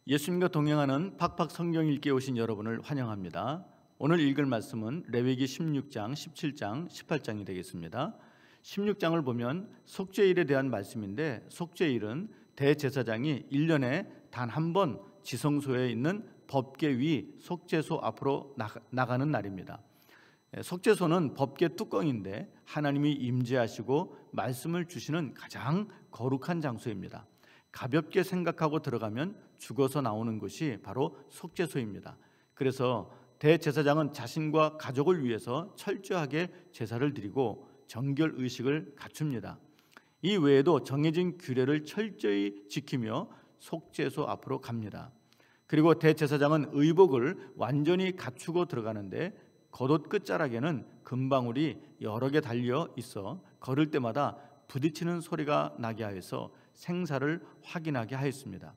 예수님과 동행하는 팍팍 성경 읽기에 오신 여러분을 환영합니다. 오늘 읽을 말씀은 레위기 16장, 17장, 18장이 되겠습니다. 16장을 보면 속죄일에 대한 말씀인데, 속죄일은 대제사장이 1년에 단 한 번 지성소에 있는 법궤 위 속죄소 앞으로 나가는 날입니다. 속죄소는 법궤 뚜껑인데 하나님이 임재하시고 말씀을 주시는 가장 거룩한 장소입니다. 가볍게 생각하고 들어가면 죽어서 나오는 것이 바로 속죄소입니다. 그래서 대제사장은 자신과 가족을 위해서 철저하게 제사를 드리고 정결 의식을 갖춥니다. 이 외에도 정해진 규례를 철저히 지키며 속죄소 앞으로 갑니다. 그리고 대제사장은 의복을 완전히 갖추고 들어가는데, 겉옷 끝자락에는 금방울이 여러 개 달려 있어 걸을 때마다 부딪히는 소리가 나게 하여서 생사를 확인하게 하였습니다.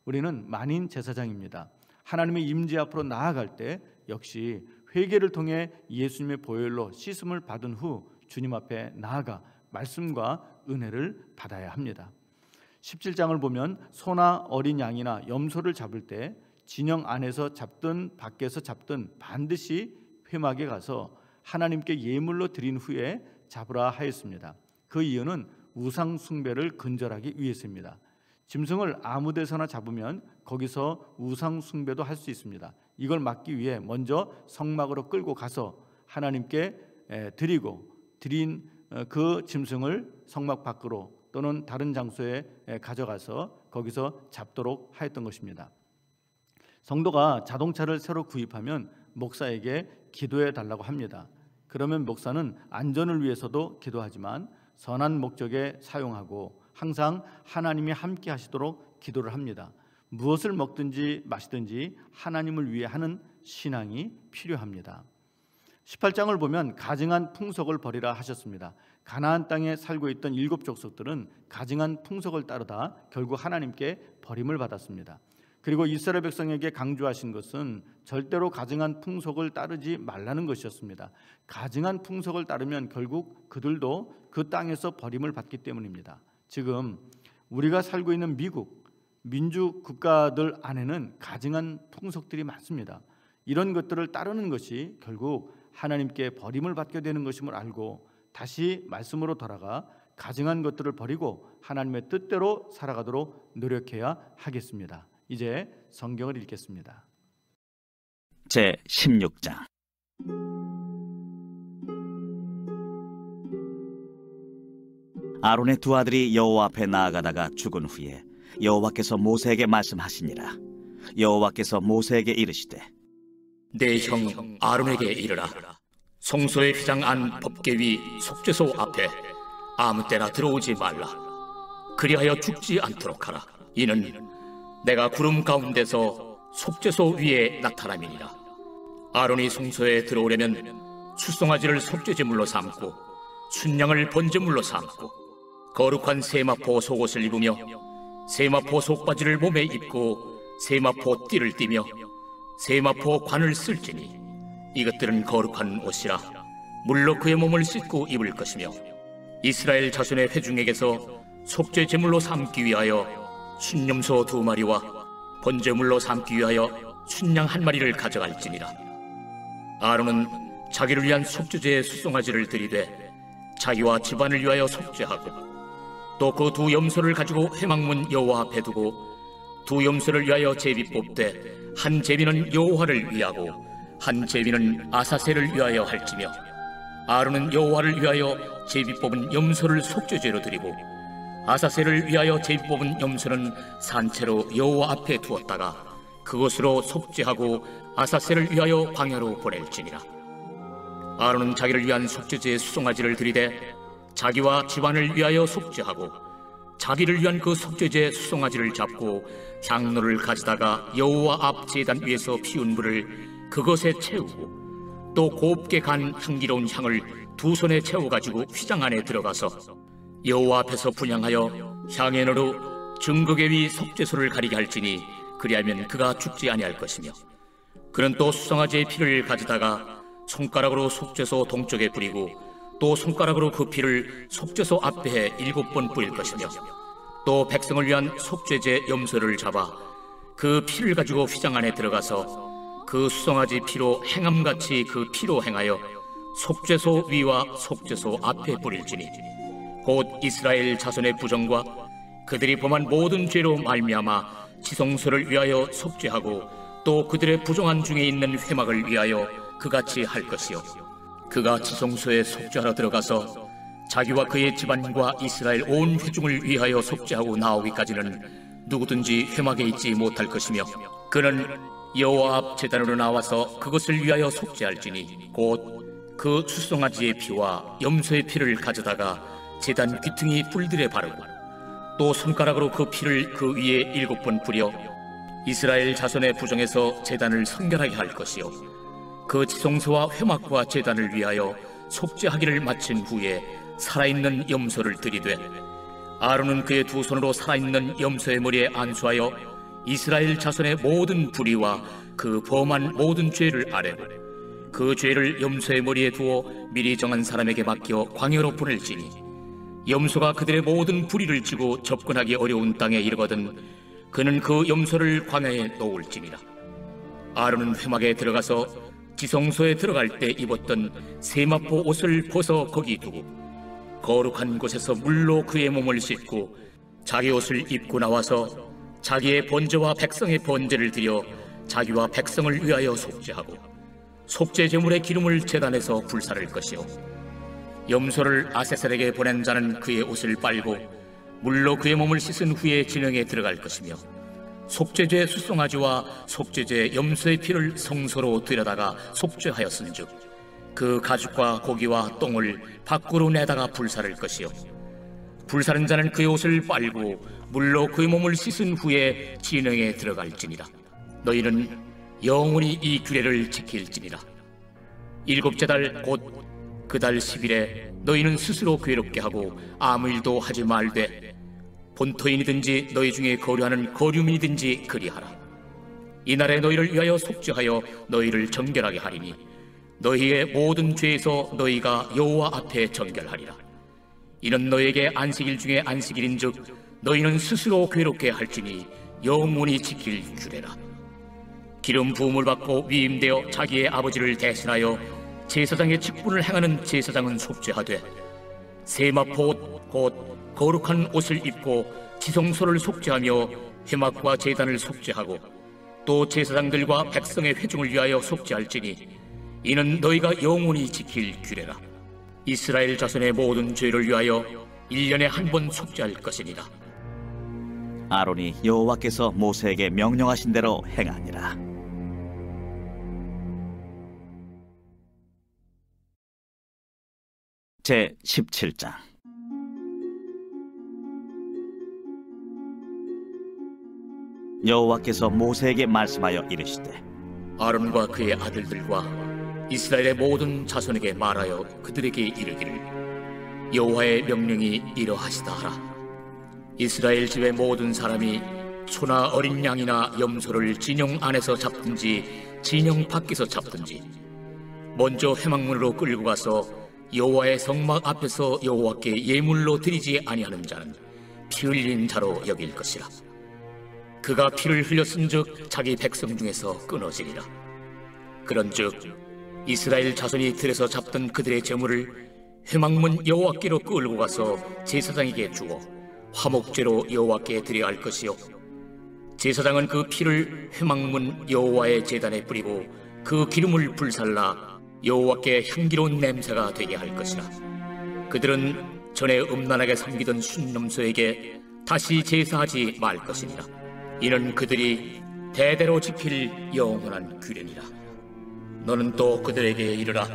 우리는 만인 제사장입니다. 하나님의 임재 앞으로 나아갈 때 역시 회개를 통해 예수님의 보혈로 씻음을 받은 후 주님 앞에 나아가 말씀과 은혜를 받아야 합니다. 17장을 보면 소나 어린 양이나 염소를 잡을 때 진영 안에서 잡든 밖에서 잡든 반드시 회막에 가서 하나님께 예물로 드린 후에 잡으라 하였습니다. 그 이유는 우상 숭배를 근절하기 위해서입니다. 짐승을 아무 데서나 잡으면 거기서 우상 숭배도 할 수 있습니다. 이걸 막기 위해 먼저 성막으로 끌고 가서 하나님께 드린 그 짐승을 성막 밖으로 또는 다른 장소에 가져가서 거기서 잡도록 하였던 것입니다. 성도가 자동차를 새로 구입하면 목사에게 기도해 달라고 합니다. 그러면 목사는 안전을 위해서도 기도하지만 선한 목적에 사용하고 항상 하나님이 함께 하시도록 기도를 합니다. 무엇을 먹든지 마시든지 하나님을 위해 하는 신앙이 필요합니다. 18장을 보면 가증한 풍속을 버리라 하셨습니다. 가나안 땅에 살고 있던 7족속들은 가증한 풍속을 따르다 결국 하나님께 버림을 받았습니다. 그리고 이스라엘 백성에게 강조하신 것은 절대로 가증한 풍속을 따르지 말라는 것이었습니다. 가증한 풍속을 따르면 결국 그들도 그 땅에서 버림을 받기 때문입니다. 지금 우리가 살고 있는 미국, 민주 국가들 안에는 가증한 풍속들이 많습니다. 이런 것들을 따르는 것이 결국 하나님께 버림을 받게 되는 것임을 알고 다시 말씀으로 돌아가 가증한 것들을 버리고 하나님의 뜻대로 살아가도록 노력해야 하겠습니다. 이제 성경을 읽겠습니다. 제 16장. 아론의 두 아들이 여호와 앞에 나아가다가 죽은 후에 여호와께서 모세에게 말씀하시니라. 여호와께서 모세에게 이르시되 내 형 아론에게 이르라. 성소의 휘장 안 법궤 위 속죄소 앞에 아무 때나 들어오지 말라. 그리하여 죽지 않도록 하라. 이는 내가 구름 가운데서 속죄소 위에 나타남이니라. 아론이 성소에 들어오려면 수송아지를 속죄제물로 삼고 순양을 번제물로 삼고 거룩한 세마포 속옷을 입으며 세마포 속바지를 몸에 입고 세마포 띠를 띠며 세마포 관을 쓸지니 이것들은 거룩한 옷이라 물로 그의 몸을 씻고 입을 것이며 이스라엘 자손의 회중에게서 속죄제물로 삼기 위하여 순염소 2마리와 번제물로 삼기 위하여 순양 1마리를 가져갈지니라. 아론은 자기를 위한 속죄제의 수송아지를 드리되 자기와 집안을 위하여 속죄하고 또 그 2 염소를 가지고 회막문 여호와 앞에 두고 2 염소를 위하여 제비 뽑되 한 제비는 여호와를 위하고 한 제비는 아사셀을 위하여 할지며 아론은 여호와를 위하여 제비 뽑은 염소를 속죄제로 드리고 아사셀을 위하여 제비 뽑은 염소는 산채로 여호와 앞에 두었다가 그것으로 속죄하고 아사셀을 위하여 광야로 보낼지니라. 아론은 자기를 위한 속죄제의 수송아지를 드리되 자기와 집안을 위하여 속죄하고 자기를 위한 그 속죄제의 수송아지를 잡고 향로를 가지다가 여호와 앞 제단 위에서 피운 불을 그것에 채우고 또 곱게 간 향기로운 향을 2 손에 채워가지고 휘장 안에 들어가서 여호와 앞에서 분향하여 향연으로 증거궤 위 속죄소를 가리게 할지니 그리하면 그가 죽지 아니할 것이며 그는 또 수송아지의 피를 가져다가 손가락으로 속죄소 동쪽에 뿌리고 또 손가락으로 그 피를 속죄소 앞에 7번 뿌릴 것이며 또 백성을 위한 속죄제 염소를 잡아 그 피를 가지고 휘장 안에 들어가서 그 수송아지 피로 행함같이 그 피로 행하여 속죄소 위와 속죄소 앞에 뿌릴지니 곧 이스라엘 자손의 부정과 그들이 범한 모든 죄로 말미암아 지성소를 위하여 속죄하고 또 그들의 부정한 중에 있는 회막을 위하여 그같이 할 것이요 그가 지성소에 속죄하러 들어가서 자기와 그의 집안과 이스라엘 온 회중을 위하여 속죄하고 나오기까지는 누구든지 회막에 있지 못할 것이며 그는 여호와 앞 제단으로 나와서 그것을 위하여 속죄할지니 곧 그 수송아지의 피와 염소의 피를 가져다가 제단 귀퉁이 뿔들에 바르고 또 손가락으로 그 피를 그 위에 7번 뿌려 이스라엘 자손의 부정에서 제단을 성결하게 할 것이요 그 지성소와 회막과 제단을 위하여 속죄하기를 마친 후에 살아있는 염소를 들이되 아론은 그의 두 손으로 살아있는 염소의 머리에 안수하여 이스라엘 자손의 모든 불의와 그 범한 모든 죄를 아뢰고 그 죄를 염소의 머리에 두어 미리 정한 사람에게 맡겨 광야로 보낼지니 염소가 그들의 모든 불의를 지고 접근하기 어려운 땅에 이르거든 그는 그 염소를 광야에 놓을지니라. 아론은 회막에 들어가서 지성소에 들어갈 때 입었던 세마포 옷을 벗어 거기 두고 거룩한 곳에서 물로 그의 몸을 씻고 자기 옷을 입고 나와서 자기의 번제와 백성의 번제를 드려 자기와 백성을 위하여 속죄하고 속죄 제물의 기름을 제단에서 불사를 것이요 염소를 아세셀에게 보낸 자는 그의 옷을 빨고 물로 그의 몸을 씻은 후에 진영에 들어갈 것이며 속죄제 수송아지와 속죄제 염소의 피를 성소로 들여다가 속죄하였은즉 그 가죽과 고기와 똥을 밖으로 내다가 불사를 것이요 불사른 자는 그의 옷을 빨고 물로 그의 몸을 씻은 후에 진영에 들어갈지니라. 너희는 영원히 이 규례를 지킬지니라. 7째 달 곧 그 달 10일에 너희는 스스로 괴롭게 하고 아무 일도 하지 말되 본토인이든지 너희 중에 거류하는 거류민이든지 그리하라. 이날에 너희를 위하여 속죄하여 너희를 정결하게 하리니 너희의 모든 죄에서 너희가 여호와 앞에 정결하리라. 이는 너희에게 안식일 중에 안식일인즉 너희는 스스로 괴롭게 할지니 영원히 지킬 규례라. 기름 부음을 받고 위임되어 자기의 아버지를 대신하여 제사장의 직분을 행하는 제사장은 속죄하되 세마포 옷 곧 거룩한 옷을 입고 지성소를 속죄하며 회막과 제단을 속죄하고 또 제사장들과 백성의 회중을 위하여 속죄할지니 이는 너희가 영원히 지킬 규례라. 이스라엘 자손의 모든 죄를 위하여 1년에 한 번 속죄할 것이니라. 아론이 여호와께서 모세에게 명령하신 대로 행하니라. 제 17장. 여호와께서 모세에게 말씀하여 이르시되 아론과 그의 아들들과 이스라엘의 모든 자손에게 말하여 그들에게 이르기를 여호와의 명령이 이러하시다 하라. 이스라엘 집의 모든 사람이 소나 어린 양이나 염소를 진영 안에서 잡든지 진영 밖에서 잡든지 먼저 회막문으로 끌고 가서 여호와의 성막 앞에서 여호와께 예물로 드리지 아니하는 자는 피 흘린 자로 여길 것이라. 그가 피를 흘렸은즉 자기 백성 중에서 끊어지리라. 그런즉 이스라엘 자손이 들에서 잡던 그들의 제물을 회막문 여호와께로 끌고 가서 제사장에게 주어 화목제로 여호와께 드려야 할 것이요 제사장은 그 피를 회막문 여호와의 제단에 뿌리고 그 기름을 불살라 여호와께 향기로운 냄새가 되게 할 것이라. 그들은 전에 음란하게 섬기던 순놈소에게 다시 제사하지 말 것이니라. 이는 그들이 대대로 지킬 영원한 규례니라. 너는 또 그들에게 이르라.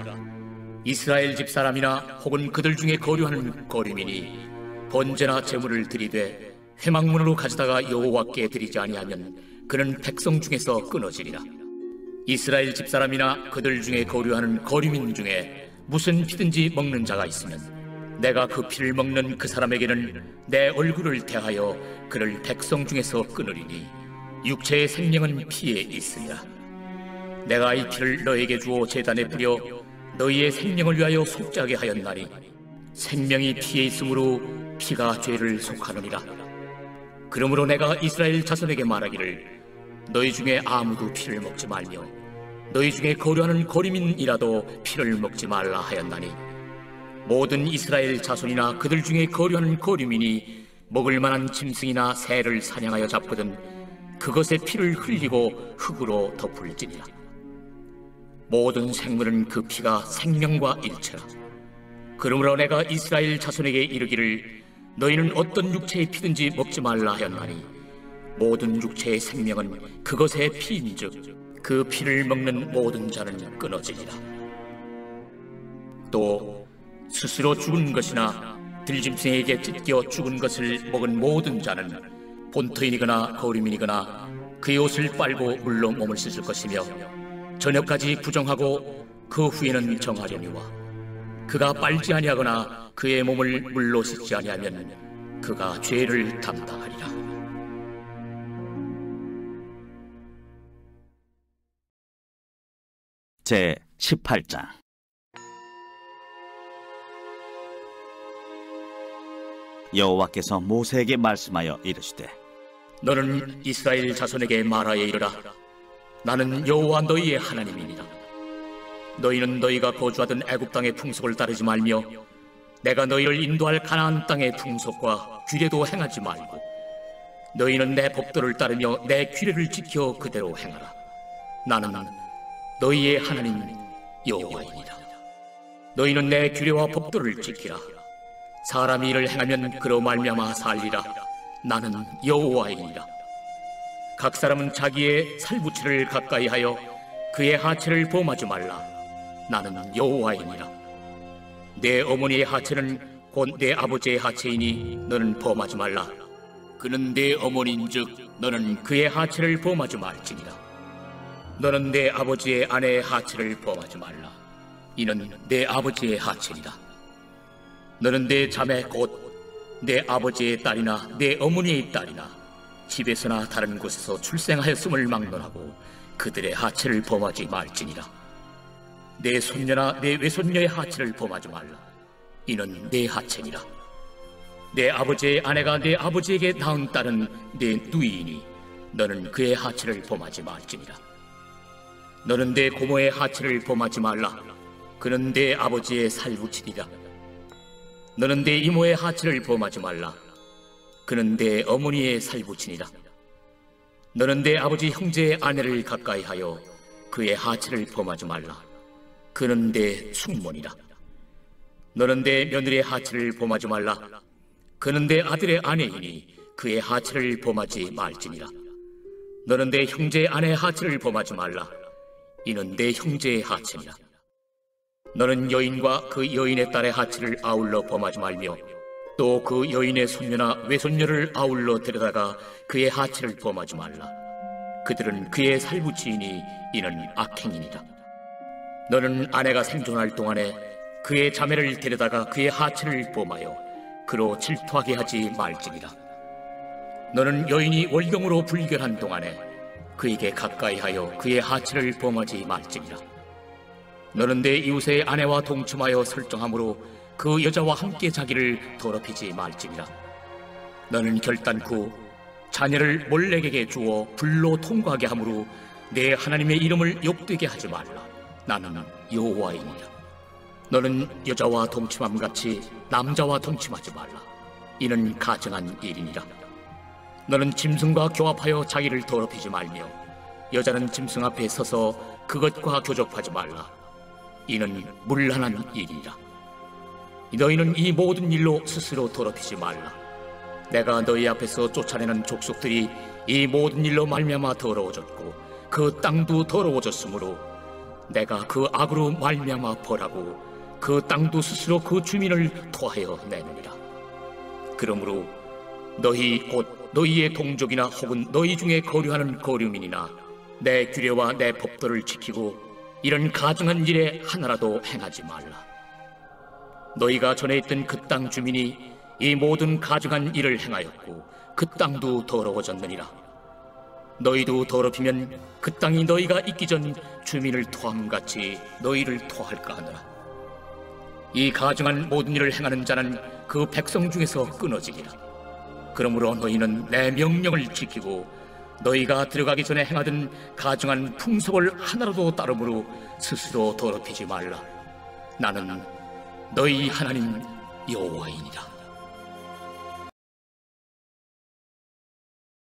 이스라엘 집 사람이나 혹은 그들 중에 거류하는 거류민이 번제나 제물을 드리되 회막문으로 가져다가 여호와께 드리지 아니하면 그는 백성 중에서 끊어지리라. 이스라엘 집 사람이나 그들 중에 거류하는 거류민 중에 무슨 피든지 먹는 자가 있으면 내가 그 피를 먹는 그 사람에게는 내 얼굴을 대하여 그를 백성 중에서 끊으리니 육체의 생명은 피에 있으리라. 내가 이 피를 너에게 주어 제단에 뿌려 너희의 생명을 위하여 속죄하게 하였나니 생명이 피에 있으므로 피가 죄를 속하느니라. 그러므로 내가 이스라엘 자손에게 말하기를 너희 중에 아무도 피를 먹지 말며 너희 중에 거류하는 거류민이라도 피를 먹지 말라 하였나니 모든 이스라엘 자손이나 그들 중에 거류하는 거류민이 먹을 만한 짐승이나 새를 사냥하여 잡거든 그것의 피를 흘리고 흙으로 덮을지니라. 모든 생물은 그 피가 생명과 일체라. 그러므로 내가 이스라엘 자손에게 이르기를 너희는 어떤 육체의 피든지 먹지 말라 하였나니 모든 육체의 생명은 그것의 피인즉 그 피를 먹는 모든 자는 끊어지리라. 또 스스로 죽은 것이나 들짐승에게 찢겨 죽은 것을 먹은 모든 자는 본토인이거나 거류민이거나 그의 옷을 빨고 물로 몸을 씻을 것이며 저녁까지 부정하고 그 후에는 정하려니와 그가 빨지 아니하거나 그의 몸을 물로 씻지 아니하면 그가 죄를 담당하리라. 제 18장. 여호와께서 모세에게 말씀하여 이르시되 너는 이스라엘 자손에게 말하여 이르라. 나는 여호와 너희의 하나님이니라. 너희는 너희가 거주하던 애굽 땅의 풍속을 따르지 말며 내가 너희를 인도할 가나안 땅의 풍속과 규례도 행하지 말고 너희는 내 법도를 따르며 내 규례를 지켜 그대로 행하라. 나는 너희의 하나님 여호와이니라. 너희는 내 규례와 법도를 지키라. 사람이 이를 행하면 그로 말미암아 살리라. 나는 여호와이니라. 각 사람은 자기의 살부치를 가까이 하여 그의 하체를 범하지 말라. 나는 여호와이니라. 내 어머니의 하체는 곧 내 아버지의 하체이니 너는 범하지 말라. 그는 내 어머니인즉 너는 그의 하체를 범하지 말지니라. 너는 내 아버지의 아내의 하체를 범하지 말라. 이는 내 아버지의 하체니라. 너는 내 자매 곧 내 아버지의 딸이나 내 어머니의 딸이나 집에서나 다른 곳에서 출생하였음을 막론하고 그들의 하체를 범하지 말지니라. 내 손녀나 내 외손녀의 하체를 범하지 말라. 이는 내 하체니라. 내 아버지의 아내가 내 아버지에게 낳은 딸은 내 누이이니 너는 그의 하체를 범하지 말지니라. 너는 내 고모의 하체를 범하지 말라. 그는 내 아버지의 살부치리라. 너는 내 이모의 하체를 범하지 말라. 그는 내 어머니의 살부치니라. 너는 내 아버지 형제의 아내를 가까이 하여 그의 하체를 범하지 말라. 그는 내 숙모니라. 너는 내 며느리의 하체를 범하지 말라. 그는 내 아들의 아내이니 그의 하체를 범하지 말지니라. 너는 내 형제의 아내의 하체를 범하지 말라. 이는 내 형제의 하체니라. 너는 여인과 그 여인의 딸의 하체를 아울러 범하지 말며 또 그 여인의 손녀나 외손녀를 아울러 데려다가 그의 하체를 범하지 말라. 그들은 그의 살부치이니 이는 악행이니라. 너는 아내가 생존할 동안에 그의 자매를 데려다가 그의 하체를 범하여 그로 질투하게 하지 말지니라. 너는 여인이 월경으로 불결한 동안에 그에게 가까이 하여 그의 하체를 범하지 말지니라. 너는 내 이웃의 아내와 동침하여 설정함으로 그 여자와 함께 자기를 더럽히지 말지니라. 너는 결단코 자녀를 몰렉에게 주어 불로 통과하게 함으로 내 하나님의 이름을 욕되게 하지 말라. 나는 여호와이니라. 너는 여자와 동침함같이 남자와 동침하지 말라. 이는 가증한 일이니라. 너는 짐승과 교합하여 자기를 더럽히지 말며 여자는 짐승 앞에 서서 그것과 교접하지 말라. 이는 문란한 일이라. 너희는 이 모든 일로 스스로 더럽히지 말라. 내가 너희 앞에서 쫓아내는 족속들이 이 모든 일로 말미암아 더러워졌고 그 땅도 더러워졌으므로 내가 그 악으로 말미암아 벌하고 그 땅도 스스로 그 주민을 토하여 내느니라. 그러므로 너희 곧 너희의 동족이나 혹은 너희 중에 거류하는 거류민이나 내 규례와 내 법도를 지키고 이런 가증한 일에 하나라도 행하지 말라. 너희가 전에 있던 그 땅 주민이 이 모든 가증한 일을 행하였고 그 땅도 더러워졌느니라. 너희도 더럽히면 그 땅이 너희가 있기 전 주민을 토함같이 너희를 토할까 하노라. 이 가증한 모든 일을 행하는 자는 그 백성 중에서 끊어지리라. 그러므로 너희는 내 명령을 지키고 너희가 들어가기 전에 행하던 가증한 풍속을 하나라도 따름으로 스스로 더럽히지 말라. 나는 너희 하나님 여호와이니라.